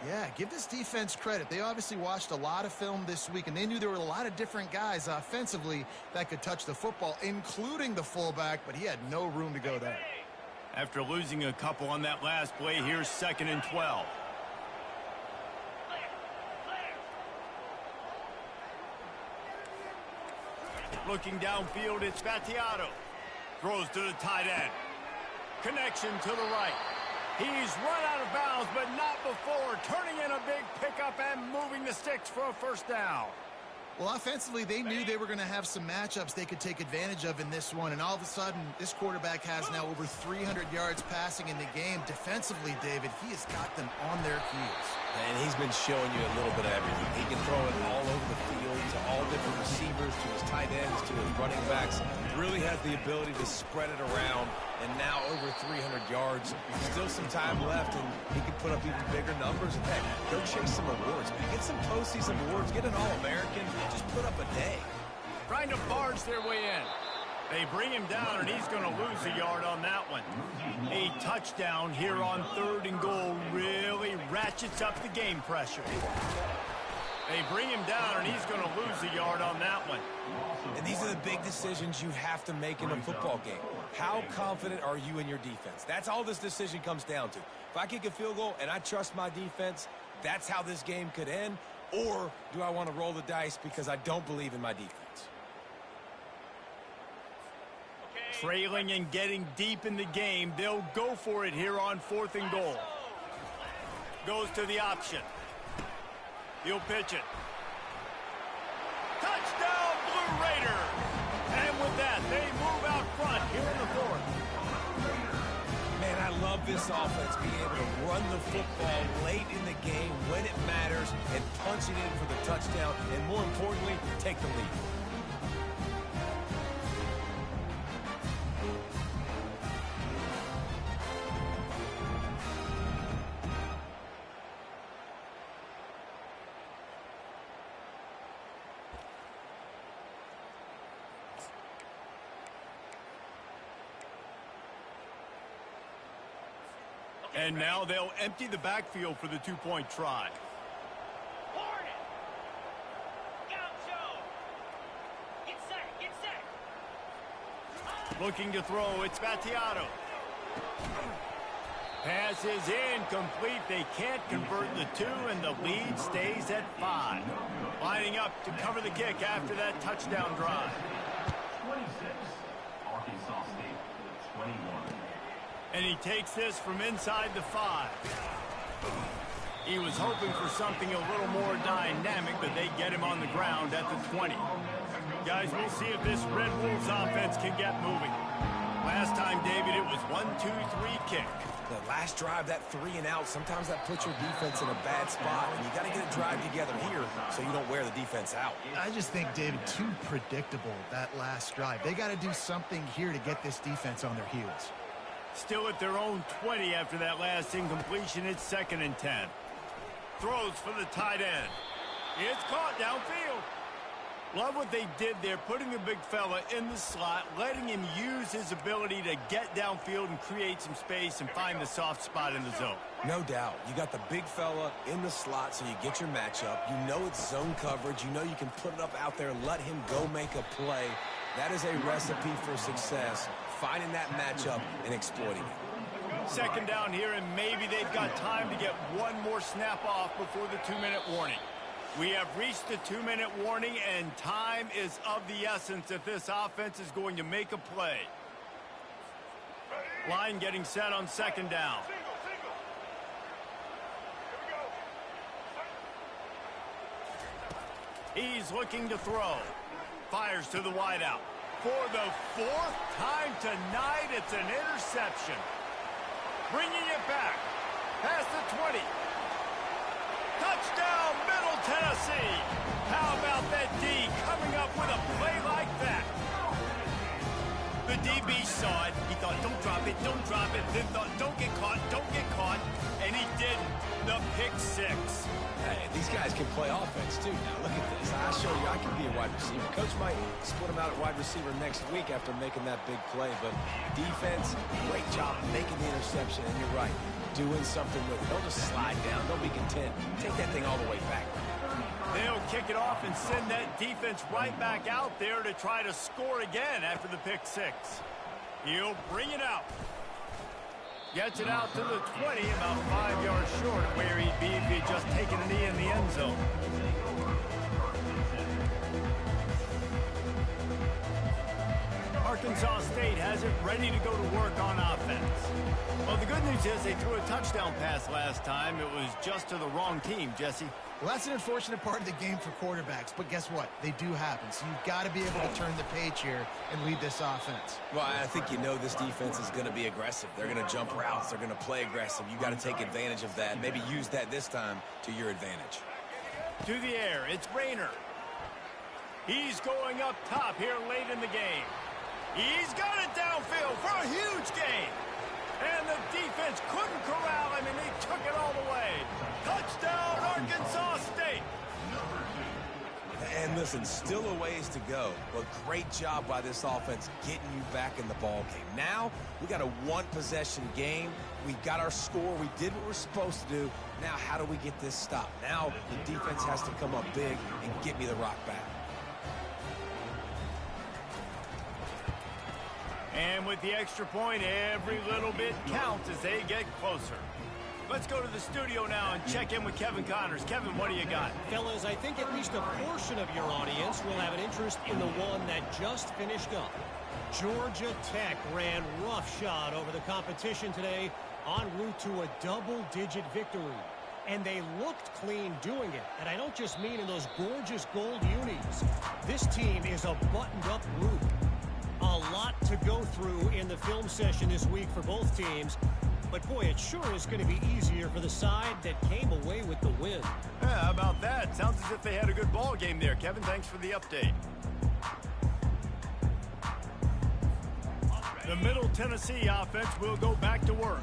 Yeah, give this defense credit. They obviously watched a lot of film this week, and they knew there were a lot of different guys offensively that could touch the football, including the fullback, but he had no room to go there. After losing a couple on that last play, here's 2nd and 12. Looking downfield, it's Battiato. Throws to the tight end. Connection to the right. He's run out of bounds, but not before turning in a big pickup and moving the sticks for a first down. Well, offensively, they knew they were going to have some matchups they could take advantage of in this one, and all of a sudden, this quarterback has now over 300 yards passing in the game. Defensively, David, he has got them on their heels. And he's been showing you a little bit of everything. He can throw it all over the field to all different receivers, to his tight ends, to his running backs. Really has the ability to spread it around, and now over 300 yards. Still some time left, and he can put up even bigger numbers. And heck, go chase some awards, man. Get some postseason awards. Get an All-American. Just put up a day. Trying to barge their way in. They bring him down, and he's going to lose a yard on that one. A touchdown here on 3rd and goal really ratchets up the game pressure. They bring him down, and he's going to lose a yard on that one. And these are the big decisions you have to make in a football game. How confident are you in your defense? That's all this decision comes down to. If I kick a field goal and I trust my defense, that's how this game could end. Or do I want to roll the dice because I don't believe in my defense? Trailing and getting deep in the game, they'll go for it here on 4th and goal. Goes to the option. He'll pitch it. Touchdown, Blue Raider! And with that, they move out front here in the 4th. Man, I love this offense being able to run the football late in the game when it matters and punch it in for the touchdown, and more importantly, take the lead. And now they'll empty the backfield for the 2-point try. Looking to throw, it's Battiato. Pass is incomplete. They can't convert the 2, and the lead stays at 5. Lining up to cover the kick after that touchdown drive. 26, Arkansas State, 21. And he takes this from inside the 5. He was hoping for something a little more dynamic, but they get him on the ground at the 20. Guys, we'll see if this Red Wolves offense can get moving. Last time, David, it was 1-2-3 kick. The last drive, that 3 and out, sometimes that puts your defense in a bad spot, and you got to get a drive together here so you don't wear the defense out. I just think, David, too predictable, that last drive. They got to do something here to get this defense on their heels. Still at their own 20 after that last incompletion. It's 2nd and 10. Throws for the tight end. It's caught downfield. Love what they did there, putting the big fella in the slot, letting him use his ability to get downfield and create some space and find the soft spot in the zone. No doubt. You got the big fella in the slot, so you get your matchup. You know it's zone coverage. You know you can put it up out there, let him go make a play. That is a recipe for success, finding that matchup and exploiting it. 2nd down here, and maybe they've got time to get one more snap off before the 2-minute warning. We have reached the 2-minute warning, and time is of the essence if this offense is going to make a play. Line getting set on second down. He's looking to throw. Fires to the wideout. For the fourth time tonight, it's an interception. Bringing it back. Past the 20. Touchdown, Middle Tennessee. How about that D coming up with a play like that? The DB saw it. He thought, don't drop it, don't drop it. Then thought, don't get caught, don't get caught. And he didn't. The pick six. Hey, these guys can play offense, too. Now, look at this. I show you I can be a wide receiver. Coach might split him out at wide receiver next week after making that big play. But defense, great job making the interception. And you're right, doing something with it. Don't just slide down. Don't be content. Take that thing all the way back. They'll kick it off and send that defense right back out there to try to score again after the pick six. He'll bring it out. Gets it out to the 20, about 5 yards short of where he'd be if he'd just taken a knee in the end zone. Arkansas State has it ready to go to work on offense. Well, the good news is they threw a touchdown pass last time. It was just to the wrong team, Jesse. Well, that's an unfortunate part of the game for quarterbacks, but guess what? They do happen, so you've got to be able to turn the page here and lead this offense. Well, I think you know this defense is going to be aggressive. They're going to jump routes. They're going to play aggressive. You got to take advantage of that. Maybe use that this time to your advantage. To the air, it's Rayner. He's going up top here late in the game. He's got it downfield for a huge gain. And the defense couldn't corral him, and he took it all the way. Touchdown, Arkansas State. And listen, still a ways to go, but great job by this offense getting you back in the ball game. Now, we got a one-possession game. We got our score. We did what we're supposed to do. Now, how do we get this stopped? Now, the defense has to come up big and get me the rock back. And with the extra point, every little bit counts as they get closer. Let's go to the studio now and check in with Kevin Connors. Kevin, what do you got? Fellas, I think at least a portion of your audience will have an interest in the one that just finished up. Georgia Tech ran roughshod over the competition today en route to a double-digit victory. And they looked clean doing it. And I don't just mean in those gorgeous gold unis. This team is a buttoned-up group. A lot to go through in the film session this week for both teams. But, boy, it sure is going to be easier for the side that came away with the win. Yeah, how about that? Sounds as if they had a good ball game there. Kevin, thanks for the update. The Middle Tennessee offense will go back to work.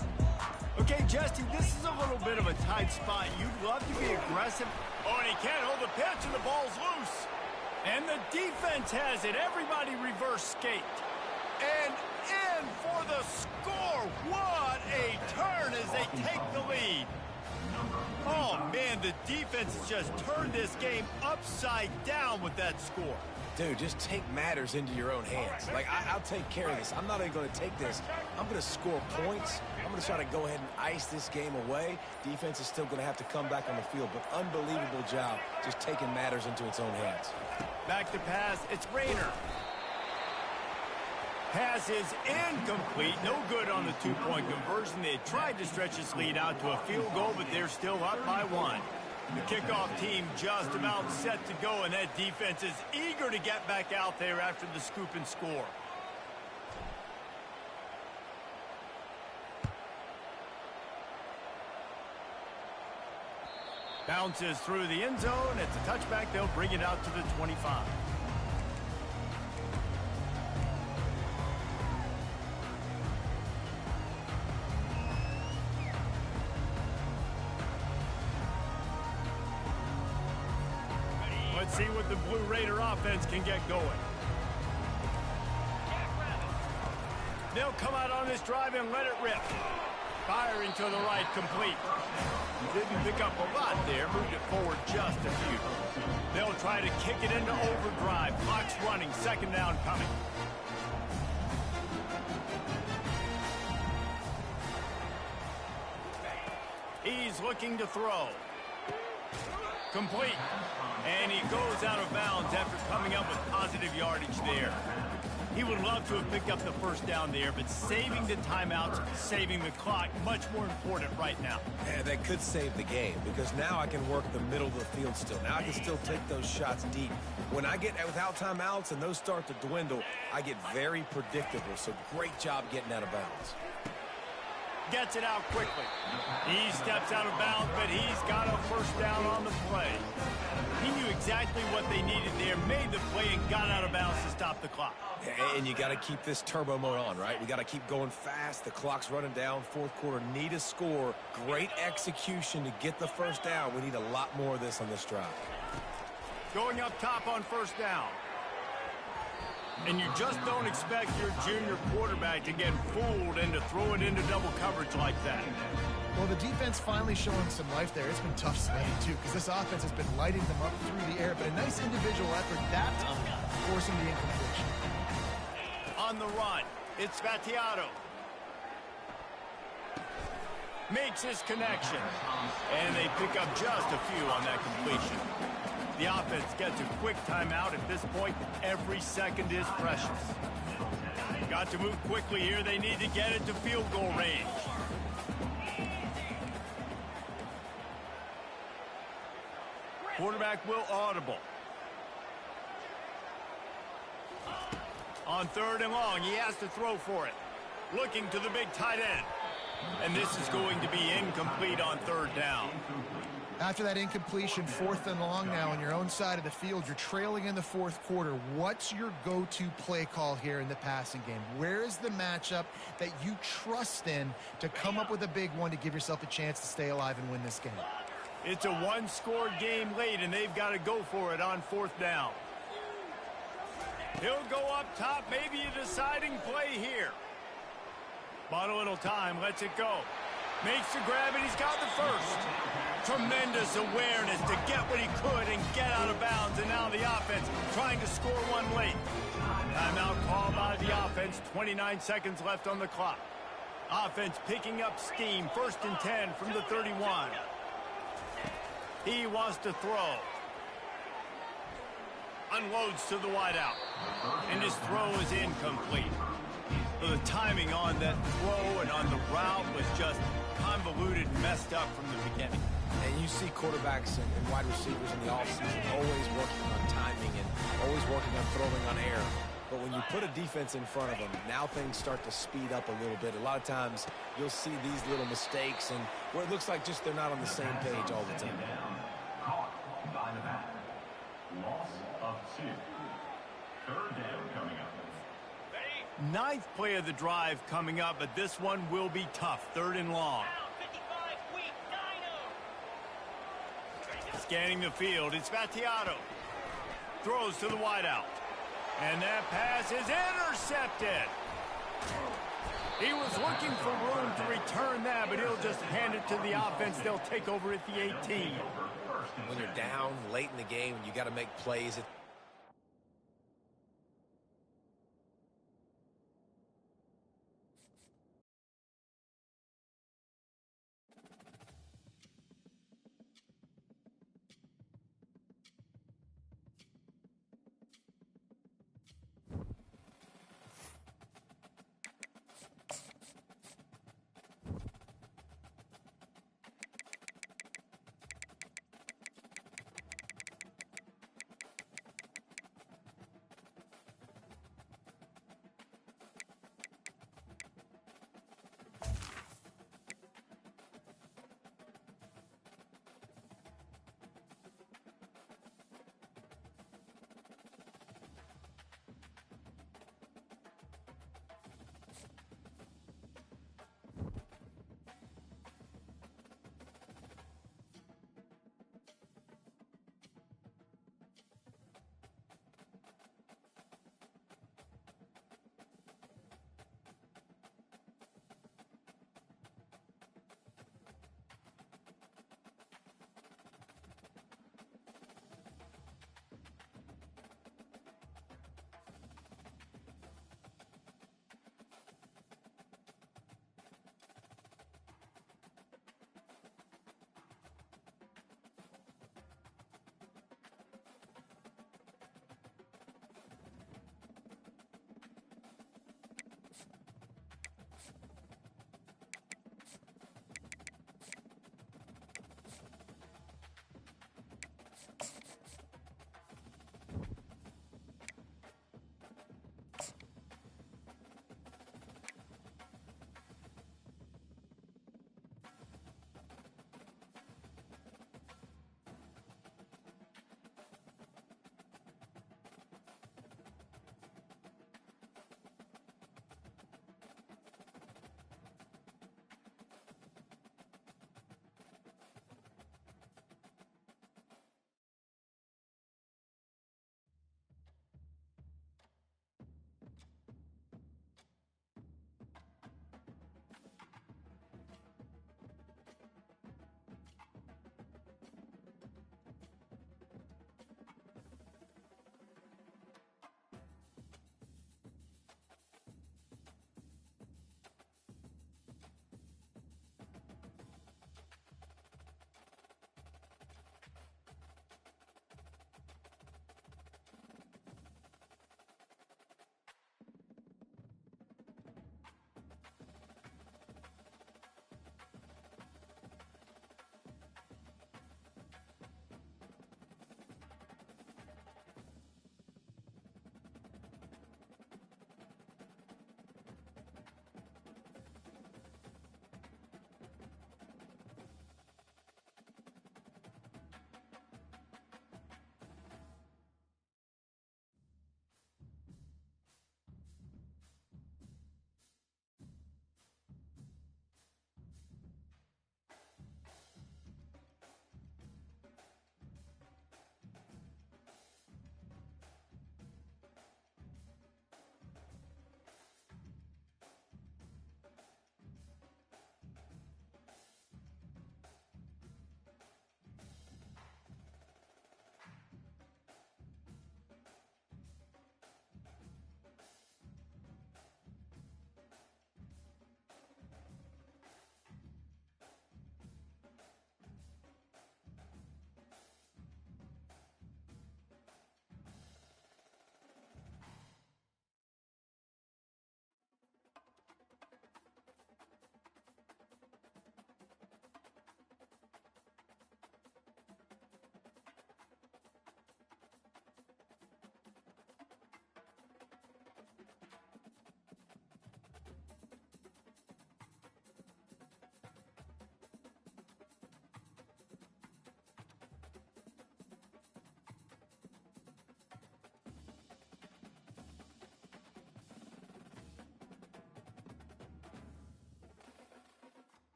Okay, Jesse, this is a little bit of a tight spot. You'd love to be aggressive. Oh, and he can't hold the pitch, and the ball's loose. And the defense has it. Everybody reverse skate. And in for the score. What a turn as they take the lead. Oh, man, the defense has just turned this game upside down with that score. Dude, just take matters into your own hands. Like, I'll take care of this. I'm not even going to take this. I'm going to score points. I'm going to try to go ahead and ice this game away. Defense is still going to have to come back on the field, but unbelievable job just taking matters into its own hands. Back to pass. It's Rayner. Pass is incomplete. No good on the two-point conversion. They tried to stretch this lead out to a field goal, but they're still up by one. The kickoff team just about set to go, and that defense is eager to get back out there after the scoop and score. Bounces through the end zone. It's a touchback. They'll bring it out to the 25. Let's see what the Blue Raider offense can get going. They'll come out on this drive and let it rip. Firing to the right, complete. Didn't pick up a lot there, moved it forward just a few. They'll try to kick it into overdrive. Clock's running, second down coming. He's looking to throw. Complete. And he goes out of bounds after coming up with positive yardage there. He would love to have picked up the first down there, but saving the timeouts, saving the clock, much more important right now. Yeah, that could save the game, because now I can work the middle of the field still. Now I can still take those shots deep. When I get without timeouts and those start to dwindle, I get very predictable. So great job getting out of bounds. Gets it out quickly. He steps out of bounds, but he's got a first down on the play. He knew exactly what they needed there, made the play, and got out of bounds to stop the clock. And you got to keep this turbo mode on, right? We got to keep going fast. The clock's running down. Fourth quarter, need a score. Great execution to get the first down. We need a lot more of this on this drive. Going up top on first down. And you just don't expect your junior quarterback to get fooled and to throw it into double coverage like that. Well, the defense finally showing some life there. It's been tough sledding, too, because this offense has been lighting them up through the air. But a nice individual effort that time, forcing the incompletion. On the run, it's Vattiato. Makes his connection. And they pick up just a few on that completion. The offense gets a quick timeout. At this point, every second is precious. Got to move quickly here. They need to get it to field goal range. Quarterback will audible. On third and long, he has to throw for it. Looking to the big tight end. And this is going to be incomplete on third down. After that incompletion, fourth and long now on your own side of the field, you're trailing in the fourth quarter. What's your go-to play call here in the passing game? Where is the matchup that you trust in to come up with a big one to give yourself a chance to stay alive and win this game? It's a one-score game late, and they've got to go for it on fourth down. He'll go up top, maybe a deciding play here. Bought a little time, lets it go. Makes the grab, and he's got the first. Tremendous awareness to get what he could and get out of bounds, and now the offense trying to score one late. Timeout called by the offense, 29 seconds left on the clock. Offense picking up steam, 1st and 10 from the 31. He wants to throw. Unloads to the wideout. And his throw is incomplete. So the timing on that throw and on the route was just convoluted, messed up from the beginning. And you see quarterbacks and wide receivers in the offseason always working on timing and always working on throwing on air. But when you put a defense in front of them, now things start to speed up a little bit. A lot of times you'll see these little mistakes and where it looks like just they're not on the same page all the time. Caught by the back. Loss of 2. Third down coming up. Ninth play of the drive coming up, but this one will be tough. 3rd and long. Scanning the field, it's Vattiato. Throws to the wideout. And that pass is intercepted. He was looking for room to return that, but he'll just hand it to the offense. They'll take over at the 18. When you're down late in the game, you got to make plays.